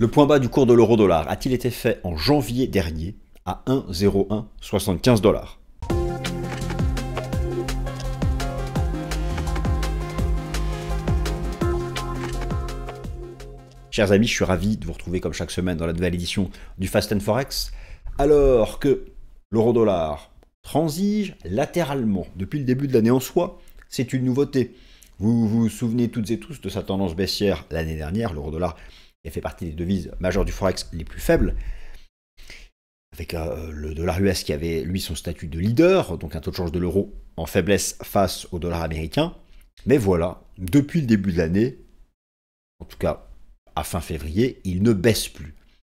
Le point bas du cours de l'euro-dollar a-t-il été fait en janvier dernier à 1,0175 $? Chers amis, je suis ravi de vous retrouver comme chaque semaine dans la nouvelle édition du Fast and Forex. Alors que l'euro-dollar transige latéralement depuis le début de l'année en soi, c'est une nouveauté. Vous vous souvenez toutes et tous de sa tendance baissière l'année dernière. L'euro-dollar a fait partie des devises majeures du Forex les plus faibles, avec le dollar US qui avait, lui, son statut de leader, donc un taux de change de l'euro en faiblesse face au dollar américain. Mais voilà, depuis le début de l'année, en tout cas à fin février, il ne baisse plus.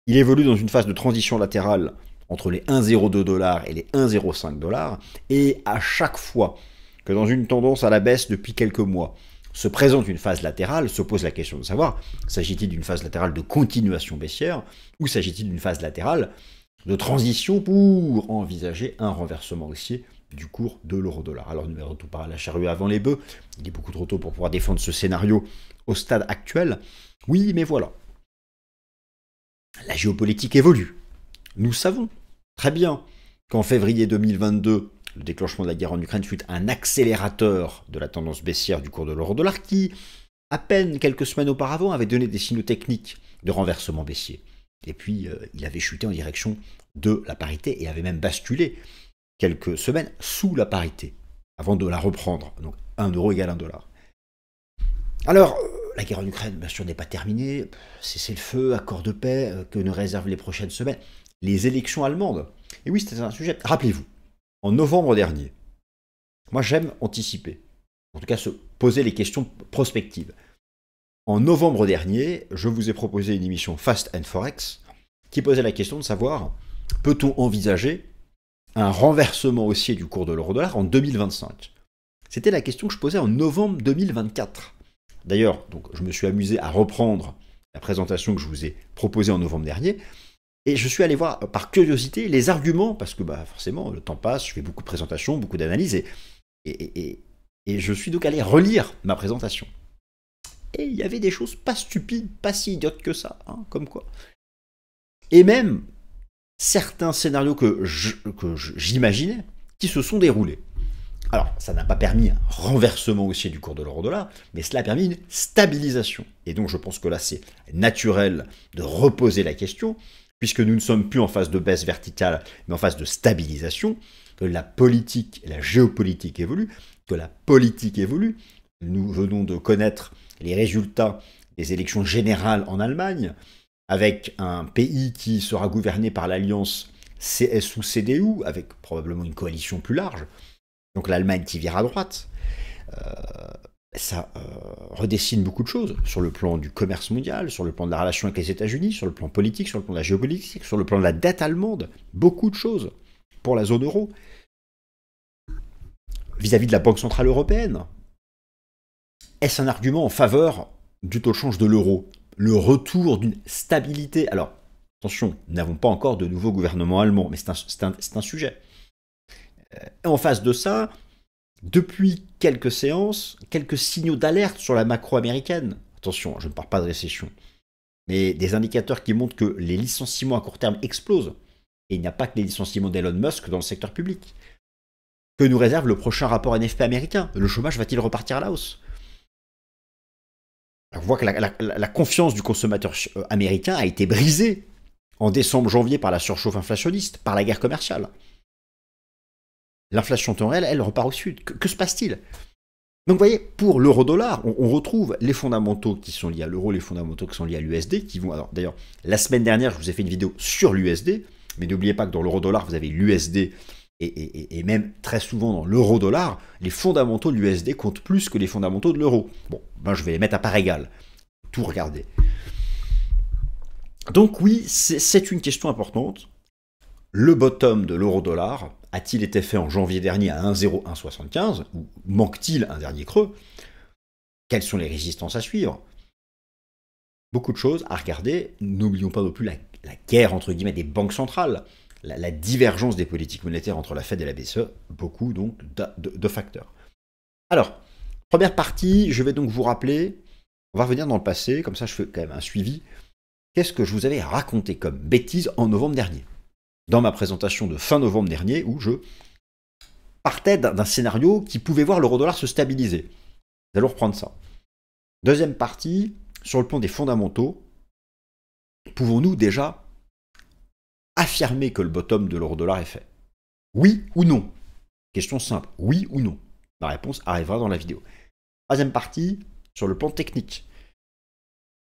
Il évolue dans une phase de transition latérale entre les 1,02 $ et les 1,05 $, et à chaque fois que dans une tendance à la baisse depuis quelques mois se présente une phase latérale, se pose la question de savoir, s'agit-il d'une phase latérale de continuation baissière, ou s'agit-il d'une phase latérale de transition pour envisager un renversement haussier du cours de l'euro-dollar. Alors, numéro tout part à la charrue avant les bœufs, il est beaucoup trop tôt pour pouvoir défendre ce scénario au stade actuel. Oui, mais voilà. La géopolitique évolue. Nous savons très bien qu'en février 2022, le déclenchement de la guerre en Ukraine fut un accélérateur de la tendance baissière du cours de l'euro-dollar qui, à peine quelques semaines auparavant, avait donné des signaux techniques de renversement baissier. Et puis, il avait chuté en direction de la parité et avait même basculé quelques semaines sous la parité avant de la reprendre. Donc 1 euro égale 1 $. Alors, la guerre en Ukraine, bien sûr, n'est pas terminée. Cessez le feu, accord de paix, que nous réservent les prochaines semaines. Les élections allemandes. Et oui, c'était un sujet. Rappelez-vous, en novembre dernier, moi j'aime anticiper, en tout cas se poser les questions prospectives. En novembre dernier, je vous ai proposé une émission Fast and Forex qui posait la question de savoir, peut-on envisager un renversement haussier du cours de l'euro-dollar en 2025? C'était la question que je posais en novembre 2024. D'ailleurs, donc, je me suis amusé à reprendre la présentation que je vous ai proposée en novembre dernier, et je suis allé voir par curiosité les arguments, parce que forcément, le temps passe, je fais beaucoup de présentations, beaucoup d'analyses, et je suis donc allé relire ma présentation. Et il y avait des choses pas stupides, pas si idiotes que ça, hein, comme quoi. Et même certains scénarios que j'imaginais qui se sont déroulés. Alors, ça n'a pas permis un renversement haussier du cours de l'euro-dollar, mais cela a permis une stabilisation. Et donc, je pense que là, c'est naturel de reposer la question, puisque nous ne sommes plus en phase de baisse verticale, mais en phase de stabilisation, que la politique et la géopolitique évoluent, que la politique évolue. Nous venons de connaître les résultats des élections générales en Allemagne, avec un pays qui sera gouverné par l'alliance CSU-CDU, avec probablement une coalition plus large. Donc l'Allemagne qui vire à droite, ça redessine beaucoup de choses sur le plan du commerce mondial, sur le plan de la relation avec les États-Unis, sur le plan politique, sur le plan de la géopolitique, sur le plan de la dette allemande, beaucoup de choses pour la zone euro. Vis-à-vis de la Banque Centrale Européenne, est-ce un argument en faveur du taux de change de l'euro? Le retour d'une stabilité. Alors, attention, nous n'avons pas encore de nouveau gouvernement allemand, mais c'est un sujet. En face de ça, depuis quelques séances, quelques signaux d'alerte sur la macro américaine. Attention, je ne parle pas de récession, mais des indicateurs qui montrent que les licenciements à court terme explosent. Et il n'y a pas que les licenciements d'Elon Musk dans le secteur public. Que nous réserve le prochain rapport NFP américain? Le chômage va-t-il repartir à la hausse? On voit que la confiance du consommateur américain a été brisée en décembre-janvier par la surchauffe inflationniste, par la guerre commerciale. L'inflation temps réel, elle repart au sud. Que se passe-t-il? Donc vous voyez, pour l'euro-dollar, on retrouve les fondamentaux qui sont liés à l'euro, les fondamentaux qui sont liés à l'USD, qui vont... Alors d'ailleurs, la semaine dernière, je vous ai fait une vidéo sur l'USD, mais n'oubliez pas que dans l'euro-dollar, vous avez l'USD, et même très souvent dans l'euro-dollar, les fondamentaux de l'USD comptent plus que les fondamentaux de l'euro. Bon, je vais les mettre à part égale. Tout regarder. Donc oui, c'est une question importante. Le bottom de l'euro-dollar a-t-il été fait en janvier dernier à 1,0175 ou manque-t-il un dernier creux? Quelles sont les résistances à suivre? Beaucoup de choses à regarder. N'oublions pas non plus la guerre entre guillemets des banques centrales, la divergence des politiques monétaires entre la Fed et la BCE, beaucoup donc de facteurs. Alors, première partie, je vais donc vous rappeler, on va revenir dans le passé, comme ça je fais quand même un suivi. qu'est-ce que je vous avais raconté comme bêtise en novembre dernier? Dans ma présentation de fin novembre dernier, où je partais d'un scénario qui pouvait voir l'euro-dollar se stabiliser. Nous allons reprendre ça. Deuxième partie, sur le plan des fondamentaux, pouvons-nous déjà affirmer que le bottom de l'euro-dollar est fait? Oui ou non? Question simple, oui ou non? La réponse arrivera dans la vidéo. Troisième partie, sur le plan technique.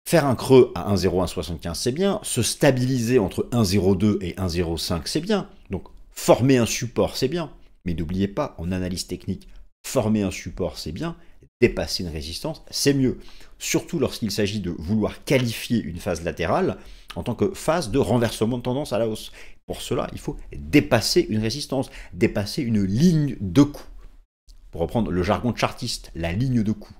Faire un creux à 1,0175, c'est bien. Se stabiliser entre 1,02 et 1,05, c'est bien. Donc, former un support, c'est bien. Mais n'oubliez pas, en analyse technique, former un support, c'est bien. Dépasser une résistance, c'est mieux. Surtout lorsqu'il s'agit de vouloir qualifier une phase latérale en tant que phase de renversement de tendance à la hausse. Pour cela, il faut dépasser une résistance, dépasser une ligne de coup. Pour reprendre le jargon de chartiste, la ligne de coup.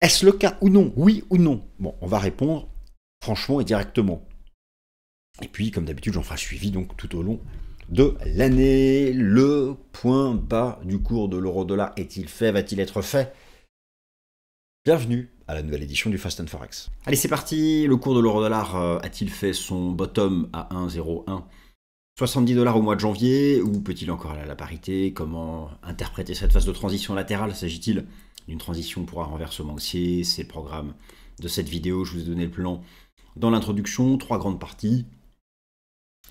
Est-ce le cas ou non? Oui ou non? Bon, on va répondre franchement et directement. Et puis, comme d'habitude, j'en ferai suivi donc tout au long de l'année. Le point bas du cours de l'euro-dollar est-il fait? Va-t-il être fait? Bienvenue à la nouvelle édition du Fast and Forex. Allez, c'est parti. Le cours de l'euro-dollar a-t-il fait son bottom à 1,01 70 $ au mois de janvier, ou peut-il encore aller à la parité? Comment interpréter cette phase de transition latérale? S'agit-il d'une transition pour un renversement haussier? C'est le programme de cette vidéo. Je vous ai donné le plan dans l'introduction, 3 grandes parties.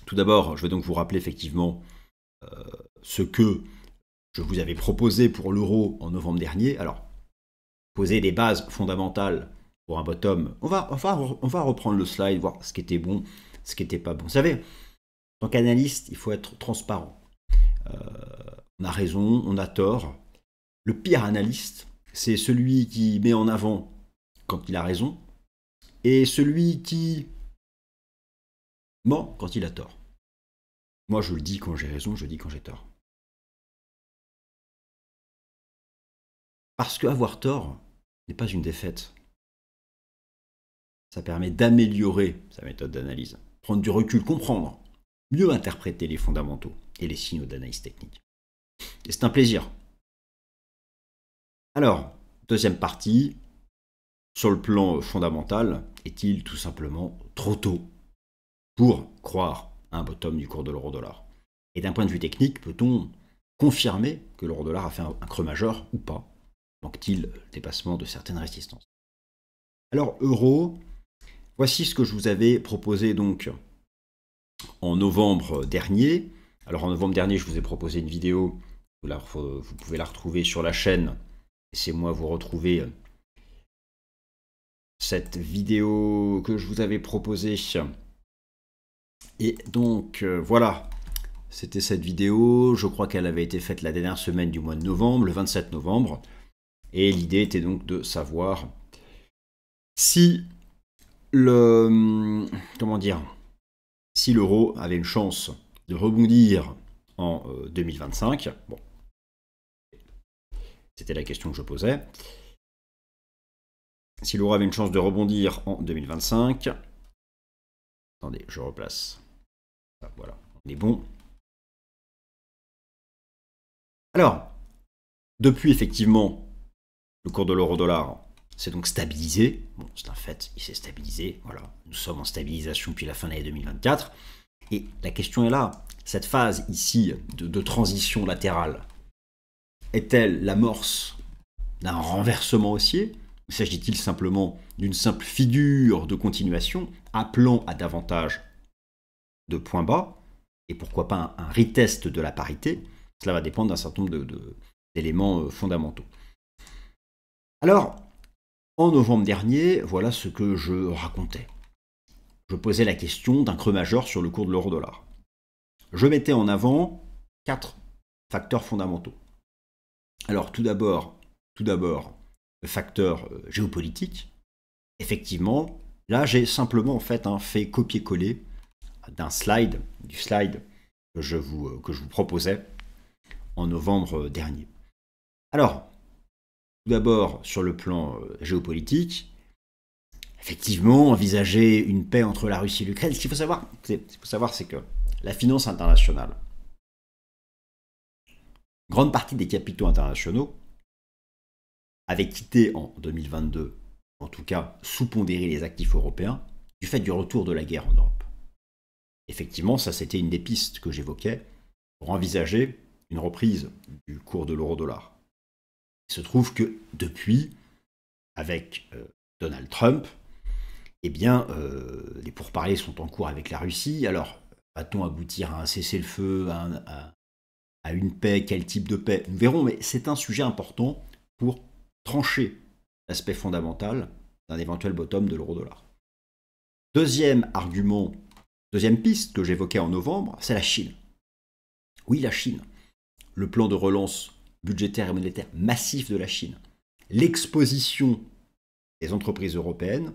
Tout d'abord, je vais donc vous rappeler effectivement ce que je vous avais proposé pour l'euro en novembre dernier. Alors, poser des bases fondamentales pour un bottom. On va reprendre le slide, voir ce qui était bon, ce qui n'était pas bon. Vous savez, en tant qu'analyste, il faut être transparent. On a raison, on a tort. Le pire analyste, c'est celui qui met en avant quand il a raison et celui qui ment quand il a tort. Moi, je le dis quand j'ai raison, je le dis quand j'ai tort. Parce qu'avoir tort n'est pas une défaite. Ça permet d'améliorer sa méthode d'analyse, prendre du recul, comprendre, mieux interpréter les fondamentaux et les signaux d'analyse technique. Et c'est un plaisir. Alors, deuxième partie, sur le plan fondamental, est-il tout simplement trop tôt pour croire à un bottom du cours de l'euro-dollar? Et d'un point de vue technique, peut-on confirmer que l'euro-dollar a fait un creux majeur ou pas? Manque-t-il le dépassement de certaines résistances? Alors, euro, voici ce que je vous avais proposé donc en novembre dernier. Alors, en novembre dernier, je vous ai proposé une vidéo, vous pouvez la retrouver sur la chaîne. Laissez-moi vous retrouver cette vidéo que je vous avais proposée. Et donc, voilà, c'était cette vidéo. Je crois qu'elle avait été faite la dernière semaine du mois de novembre, le 27 novembre. Et l'idée était donc de savoir si si l'euro avait une chance de rebondir en 2025. Bon, c'était la question que je posais. Si l'euro avait une chance de rebondir en 2025. Attendez, je replace. Voilà, on est bon. Alors, depuis effectivement, le cours de l'euro-dollar s'est donc stabilisé. Bon, c'est un fait, il s'est stabilisé. Voilà, nous sommes en stabilisation depuis la fin de l'année 2024. Et la question est là. Cette phase ici de transition latérale est-elle l'amorce d'un renversement haussier? Ou s'agit-il simplement d'une simple figure de continuation appelant à davantage de points bas? Et pourquoi pas un retest de la parité? Cela va dépendre d'un certain nombre d'éléments fondamentaux. Alors, en novembre dernier, voilà ce que je racontais. Je posais la question d'un creux majeur sur le cours de l'euro-dollar. Je mettais en avant 4 facteurs fondamentaux. Alors, tout d'abord, le facteur géopolitique. Effectivement, là, j'ai simplement fait copier-coller du slide que je vous proposais en novembre dernier. Alors, tout d'abord, sur le plan géopolitique, effectivement, envisager une paix entre la Russie et l'Ukraine. Ce qu'il faut savoir, c'est que la finance internationale, grande partie des capitaux internationaux avaient quitté en 2022, en tout cas sous-pondéré les actifs européens, du fait du retour de la guerre en Europe. Effectivement, ça c'était une des pistes que j'évoquais pour envisager une reprise du cours de l'euro-dollar. Il se trouve que depuis, avec Donald Trump, eh bien, les pourparlers sont en cours avec la Russie. Alors, va-t-on aboutir à un cessez-le-feu, à une paix? Quel type de paix? Nous verrons, mais c'est un sujet important pour trancher l'aspect fondamental d'un éventuel bottom de l'euro-dollar. Deuxième argument, deuxième piste que j'évoquais en novembre, c'est la Chine. Oui, la Chine. Le plan de relance budgétaire et monétaire massif de la Chine. L'exposition des entreprises européennes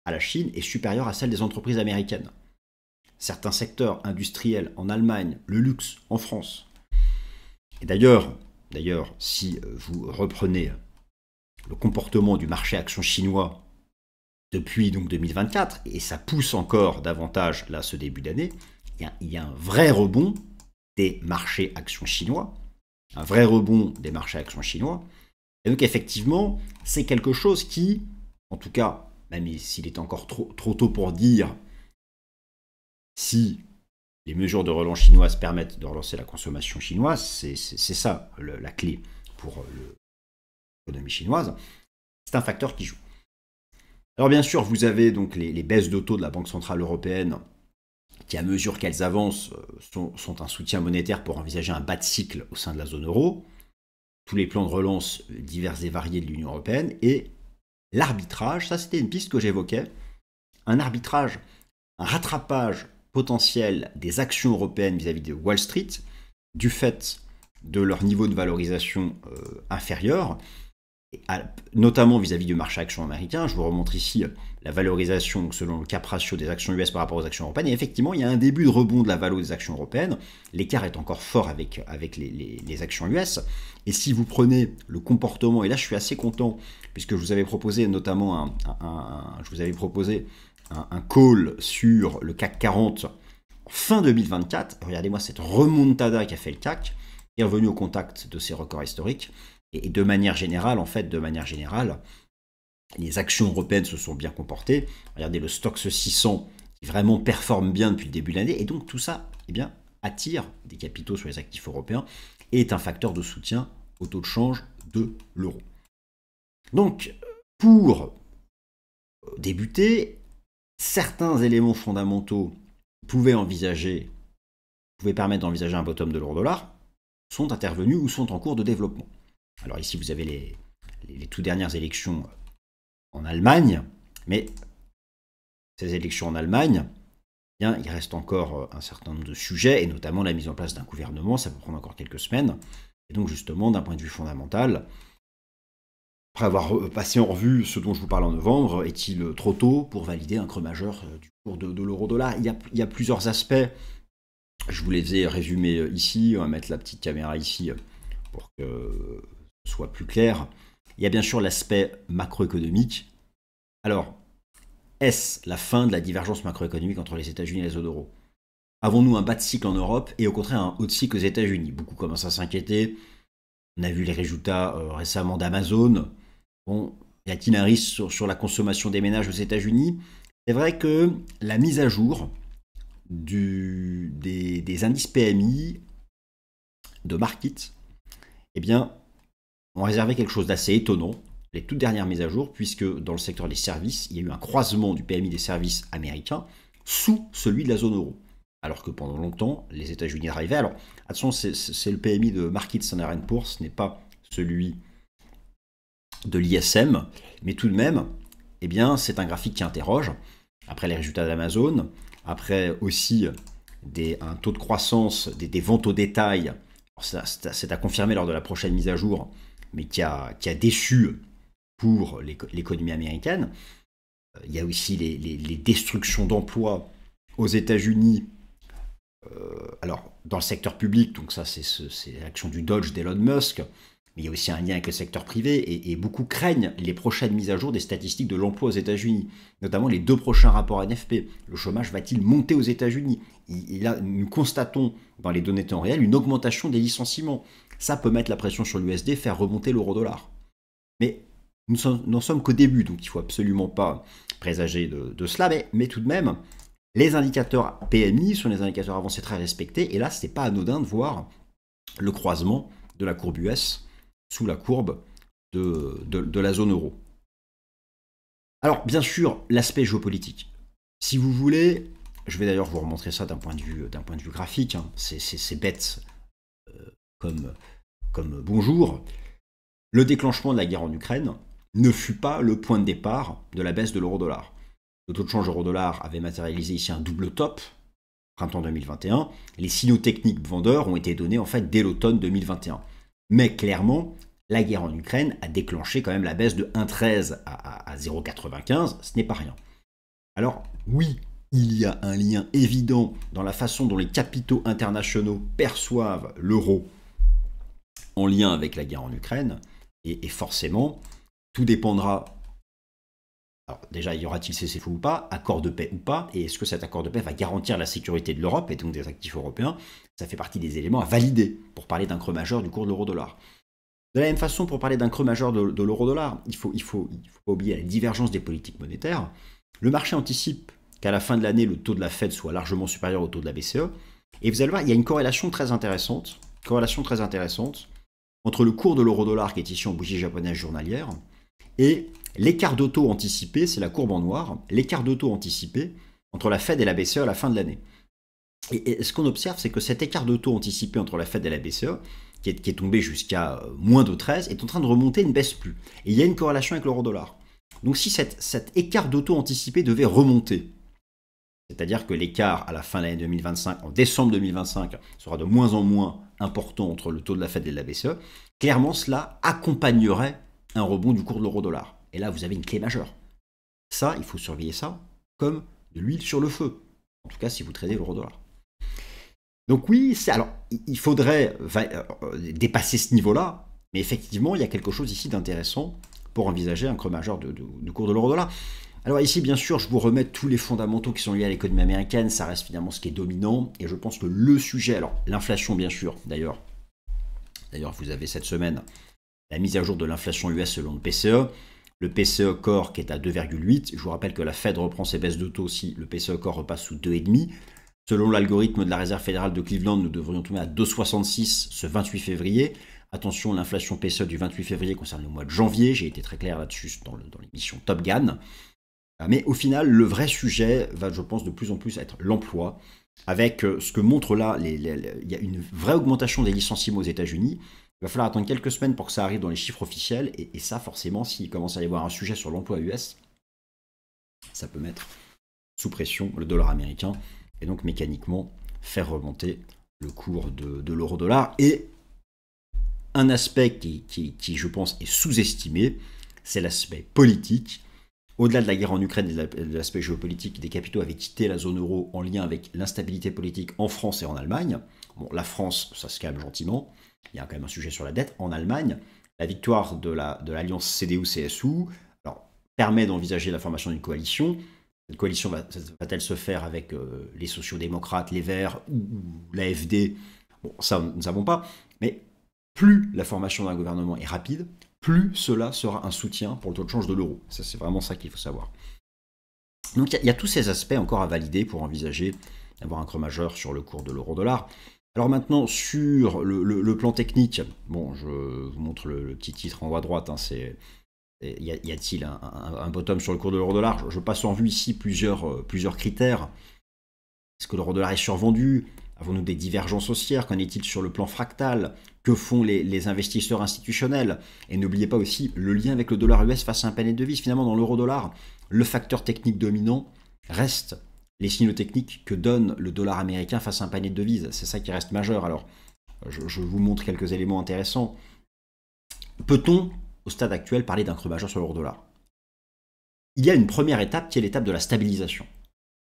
à la Chine est supérieure à celle des entreprises américaines. Certains secteurs industriels en Allemagne, le luxe en France. Et d'ailleurs, si vous reprenez le comportement du marché action chinois depuis donc 2024, et ça pousse encore davantage là ce début d'année, il y a un vrai rebond des marchés actions chinois, un vrai rebond des marchés actions chinois. Et donc effectivement, c'est quelque chose qui, en tout cas, même s'il est encore trop tôt pour dire si les mesures de relance chinoise permettent de relancer la consommation chinoise, c'est ça la clé pour l'économie chinoise. C'est un facteur qui joue. Alors bien sûr, vous avez donc les baisses de taux de la Banque Centrale Européenne qui, à mesure qu'elles avancent, sont un soutien monétaire pour envisager un bas de cycle au sein de la zone euro, tous les plans de relance divers et variés de l'Union Européenne, et l'arbitrage, ça c'était une piste que j'évoquais, un arbitrage, un rattrapage potentiel des actions européennes vis-à-vis de Wall Street, du fait de leur niveau de valorisation inférieur, notamment vis-à-vis du marché action américain. Je vous remontre ici la valorisation selon le cap ratio des actions US par rapport aux actions européennes. Et effectivement, il y a un début de rebond de la valeur des actions européennes. L'écart est encore fort avec les actions US. Et si vous prenez le comportement, et là je suis assez content, puisque je vous avais proposé notamment un call sur le CAC 40 fin 2024. Regardez-moi cette remontada qu'a fait le CAC, qui est revenu au contact de ses records historiques. Et de manière générale, les actions européennes se sont bien comportées. Regardez le Stoxx 600 qui vraiment performe bien depuis le début de l'année. Et donc tout ça attire des capitaux sur les actifs européens et est un facteur de soutien au taux de change de l'euro. Donc, pour débuter, certains éléments fondamentaux pouvaient permettre d'envisager un bottom de l'euro-dollar sont intervenus ou sont en cours de développement. Alors ici, vous avez les toutes dernières élections en Allemagne, mais ces élections en Allemagne, il reste encore un certain nombre de sujets, et notamment la mise en place d'un gouvernement, ça peut prendre encore quelques semaines. Et donc justement, d'un point de vue fondamental, après avoir passé en revue ce dont je vous parle en novembre, est-il trop tôt pour valider un creux majeur du cours de l'euro-dollar? Il y a plusieurs aspects, je vous les ai résumés ici, on va mettre la petite caméra ici pour que soit plus clair. Il y a bien sûr l'aspect macroéconomique. Alors, est-ce la fin de la divergence macroéconomique entre les États-Unis et la zone euro? Avons-nous un bas de cycle en Europe et au contraire un haut de cycle aux États-Unis? Beaucoup commencent à s'inquiéter. On a vu les résultats récemment d'Amazon. Bon, y a-t-il un risque sur la consommation des ménages aux États-Unis? C'est vrai que la mise à jour des indices PMI de Markit, on réservait quelque chose d'assez étonnant, les toutes dernières mises à jour, puisque dans le secteur des services, il y a eu un croisement du PMI des services américains sous celui de la zone euro. Alors que pendant longtemps, les États-Unis arrivaient. Alors, attention, c'est le PMI de Markit Standard & Poor's, ce n'est pas celui de l'ISM, mais tout de même, c'est un graphique qui interroge. Après les résultats d'Amazon, après aussi un taux de croissance des ventes au détail, c'est à confirmer lors de la prochaine mise à jour, mais qui a déçu pour l'économie américaine. Il y a aussi les destructions d'emplois aux États-Unis, alors dans le secteur public, donc ça c'est l'action du Dodge d'Elon Musk, mais il y a aussi un lien avec le secteur privé, et beaucoup craignent les prochaines mises à jour des statistiques de l'emploi aux États-Unis, notamment les 2 prochains rapports NFP. Le chômage va-t-il monter aux États-Unis? Nous constatons dans les données temps réel une augmentation des licenciements. Ça peut mettre la pression sur l'USD, faire remonter l'euro-dollar. Mais nous n'en sommes qu'au début, donc il ne faut absolument pas présager de cela, mais tout de même, les indicateurs PMI sont des indicateurs avancés très respectés, et là, ce n'est pas anodin de voir le croisement de la courbe US sous la courbe de la zone euro. Alors, bien sûr, l'aspect géopolitique. Si vous voulez, je vais d'ailleurs vous remontrer ça d'un point de vue graphique, hein, c'est bête comme bonjour. Le déclenchement de la guerre en Ukraine ne fut pas le point de départ de la baisse de l'euro-dollar. Le taux de change euro-dollar avait matérialisé ici un double top, printemps 2021. Les signaux techniques vendeurs ont été donnés en fait dès l'automne 2021. Mais clairement, la guerre en Ukraine a déclenché quand même la baisse de 1,13 à 0,95, ce n'est pas rien. Alors oui, il y a un lien évident dans la façon dont les capitaux internationaux perçoivent l'euro en lien avec la guerre en Ukraine, et forcément, tout dépendra. Alors déjà, y aura-t-il cessez-le-feu ou pas, accord de paix ou pas, et est-ce que cet accord de paix va garantir la sécurité de l'Europe et donc des actifs européens? Ça fait partie des éléments à valider pour parler d'un creux majeur du cours de l'euro-dollar. De la même façon, pour parler d'un creux majeur de l'euro-dollar, il faut pas oublier la divergence des politiques monétaires. Le marché anticipe qu'à la fin de l'année, le taux de la Fed soit largement supérieur au taux de la BCE, et vous allez voir, il y a une corrélation très intéressante entre le cours de l'euro-dollar qui est ici en bougie japonaise journalière et l'écart de taux anticipé, c'est la courbe en noir, l'écart de taux anticipé entre la Fed et la BCE à la fin de l'année. Et ce qu'on observe, c'est que cet écart de taux anticipé entre la Fed et la BCE, qui est tombé jusqu'à moins de 13, est en train de remonter, ne baisse plus. Et il y a une corrélation avec l'euro-dollar. Donc si cet écart de taux anticipé devait remonter, c'est-à-dire que l'écart à la fin de l'année 2025, en décembre 2025, sera de moins en moins important entre le taux de la Fed et de la BCE, clairement cela accompagnerait un rebond du cours de l'euro-dollar. Et là, vous avez une clé majeure. Ça, il faut surveiller ça comme de l'huile sur le feu. En tout cas, si vous tradez l'euro-dollar. Donc oui, alors, il faudrait dépasser ce niveau-là, mais effectivement, il y a quelque chose ici d'intéressant pour envisager un creux majeur du cours de l'euro-dollar. Alors ici, bien sûr, je vous remets tous les fondamentaux qui sont liés à l'économie américaine, ça reste finalement ce qui est dominant, et je pense que le sujet, alors l'inflation bien sûr, d'ailleurs vous avez cette semaine la mise à jour de l'inflation US selon le PCE, le PCE Core qui est à 2,8, je vous rappelle que la Fed reprend ses baisses de taux si le PCE Core repasse sous 2,5, selon l'algorithme de la Réserve fédérale de Cleveland, nous devrions tomber à 2,66 ce 28 février, attention, l'inflation PCE du 28 février concerne le mois de janvier, j'ai été très clair là-dessus dans l'émission Top Gun. Mais au final, le vrai sujet va, je pense, de plus en plus être l'emploi, avec ce que montre là, il y a une vraie augmentation des licenciements aux États-Unis. Il va falloir attendre quelques semaines pour que ça arrive dans les chiffres officiels, et ça, forcément, s'il commence à y avoir un sujet sur l'emploi US, ça peut mettre sous pression le dollar américain, et donc mécaniquement faire remonter le cours de l'euro-dollar. Et un aspect qui, je pense, est sous-estimé, c'est l'aspect politique. Au-delà de la guerre en Ukraine et de l'aspect géopolitique, des capitaux avaient quitté la zone euro en lien avec l'instabilité politique en France et en Allemagne. Bon, la France, ça se calme gentiment. Il y a quand même un sujet sur la dette. En Allemagne, la victoire de l'alliance CDU-CSU permet d'envisager la formation d'une coalition. Cette coalition va-t-elle se faire avec les sociaux-démocrates, les Verts ou l'AfD? Bon, ça, nous ne savons pas. Mais plus la formation d'un gouvernement est rapide, plus cela sera un soutien pour le taux de change de l'euro. C'est vraiment ça qu'il faut savoir. Donc il y a tous ces aspects encore à valider pour envisager d'avoir un creux majeur sur le cours de l'euro-dollar. Alors maintenant, sur le plan technique, bon, je vous montre le petit titre en haut à droite, hein, y a-t-il un bottom sur le cours de l'euro-dollar? Je passe en vue ici plusieurs critères. Est-ce que l'euro-dollar est survendu? Avons-nous des divergences haussières? Qu'en est-il sur le plan fractal? Que font les investisseurs institutionnels? Et n'oubliez pas aussi le lien avec le dollar US face à un panier de devises. Finalement, dans l'euro-dollar, le facteur technique dominant reste les signaux techniques que donne le dollar américain face à un panier de devises. C'est ça qui reste majeur. Alors, je vous montre quelques éléments intéressants. Peut-on, au stade actuel, parler d'un creux majeur sur l'euro-dollar? Il y a une première étape qui est l'étape de la stabilisation.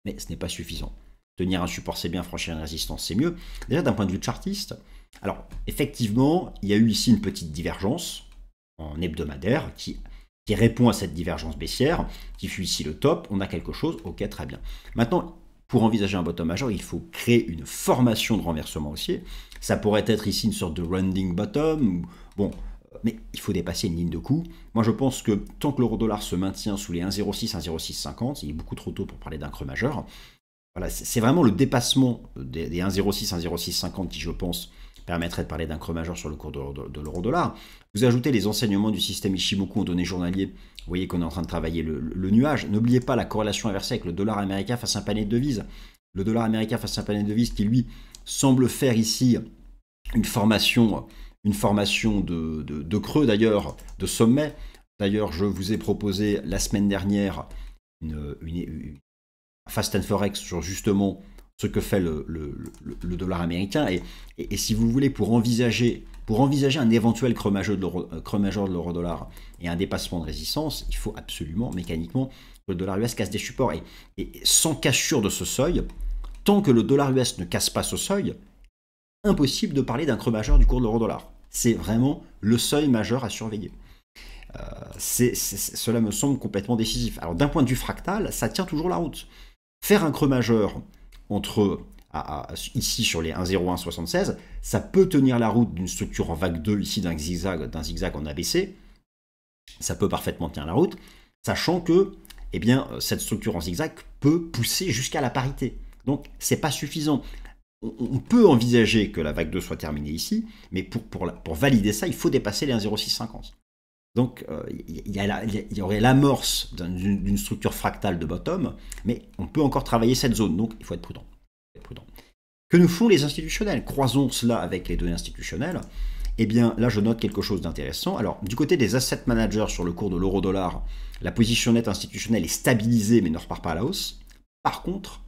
Mais ce n'est pas suffisant. Tenir un support, c'est bien, franchir une résistance, c'est mieux. Déjà, d'un point de vue chartiste, alors, effectivement, il y a eu ici une petite divergence en hebdomadaire qui répond à cette divergence baissière, qui fut ici le top. On a quelque chose, ok, très bien. Maintenant, pour envisager un bottom majeur, il faut créer une formation de renversement haussier. Ça pourrait être ici une sorte de rounding bottom. Bon, mais il faut dépasser une ligne de coût. Moi, je pense que tant que l'euro-dollar se maintient sous les 1,06, 1,0650, il est beaucoup trop tôt pour parler d'un creux majeur. Voilà, c'est vraiment le dépassement des 1,06, 1,0650 qui, je pense, permettrait de parler d'un creux majeur sur le cours de l'euro-dollar. Vous ajoutez les enseignements du système Ichimoku en données journaliers, vous voyez qu'on est en train de travailler le nuage. N'oubliez pas la corrélation inversée avec le dollar américain face à un panier de devises. Le dollar américain face à un panier de devises qui, lui, semble faire ici une formation de creux, d'ailleurs, de sommet. D'ailleurs, je vous ai proposé la semaine dernière une Fast and Forex sur justement ce que fait le dollar américain. Et si vous voulez, pour envisager un éventuel creux majeur de l'euro-dollar et un dépassement de résistance, il faut absolument, mécaniquement, que le dollar US casse des supports. Et sans cassure de ce seuil, tant que le dollar US ne casse pas ce seuil, impossible de parler d'un creux majeur du cours de l'euro-dollar. C'est vraiment le seuil majeur à surveiller. Cela me semble complètement décisif. Alors d'un point de vue fractal, ça tient toujours la route. Faire un creux majeur ici sur les 1,0176, ça peut tenir la route d'une structure en vague 2, ici d'un zigzag en ABC. Ça peut parfaitement tenir la route, sachant que cette structure en zigzag peut pousser jusqu'à la parité. Donc c'est pas suffisant. On peut envisager que la vague 2 soit terminée ici, mais pour valider ça, il faut dépasser les 1,0650. Donc, il y aurait l'amorce d'une structure fractale de bottom, mais on peut encore travailler cette zone, donc il faut être prudent. Que nous font les institutionnels? Croisons cela avec les données institutionnelles. Eh bien, là, je note quelque chose d'intéressant. Alors, du côté des asset managers sur le cours de l'euro-dollar, la position nette institutionnelle est stabilisée, mais ne repart pas à la hausse. Par contre,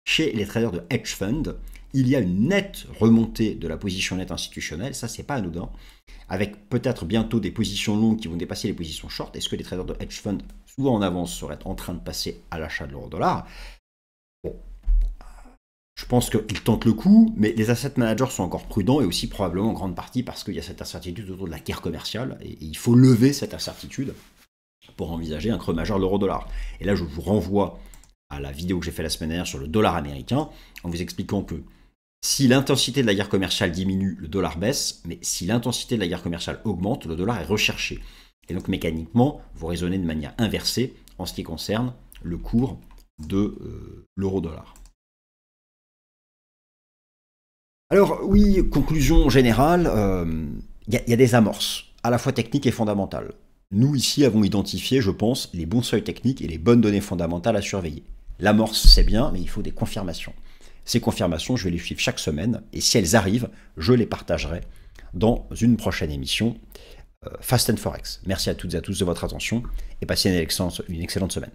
chez les traders de hedge fund, il y a une nette remontée de la position nette institutionnelle, ça c'est pas anodin, avec peut-être bientôt des positions longues qui vont dépasser les positions short. Est-ce que les traders de hedge fund, souvent en avance, seraient en train de passer à l'achat de l'euro-dollar? Bon, je pense qu'ils tentent le coup, mais les asset managers sont encore prudents et aussi probablement en grande partie parce qu'il y a cette incertitude autour de la guerre commerciale et il faut lever cette incertitude pour envisager un creux majeur de l'euro-dollar. Et là, je vous renvoie à la vidéo que j'ai fait la semaine dernière sur le dollar américain en vous expliquant que si l'intensité de la guerre commerciale diminue, le dollar baisse, mais si l'intensité de la guerre commerciale augmente, le dollar est recherché. Et donc mécaniquement, vous raisonnez de manière inversée en ce qui concerne le cours de l'euro-dollar. Alors oui, conclusion générale, il y a des amorces, à la fois techniques et fondamentales. Nous ici avons identifié, je pense, les bons seuils techniques et les bonnes données fondamentales à surveiller. L'amorce, c'est bien, mais il faut des confirmations. Ces confirmations, je vais les suivre chaque semaine, et si elles arrivent, je les partagerai dans une prochaine émission Fast and Forex. Merci à toutes et à tous de votre attention, et passez une excellente semaine.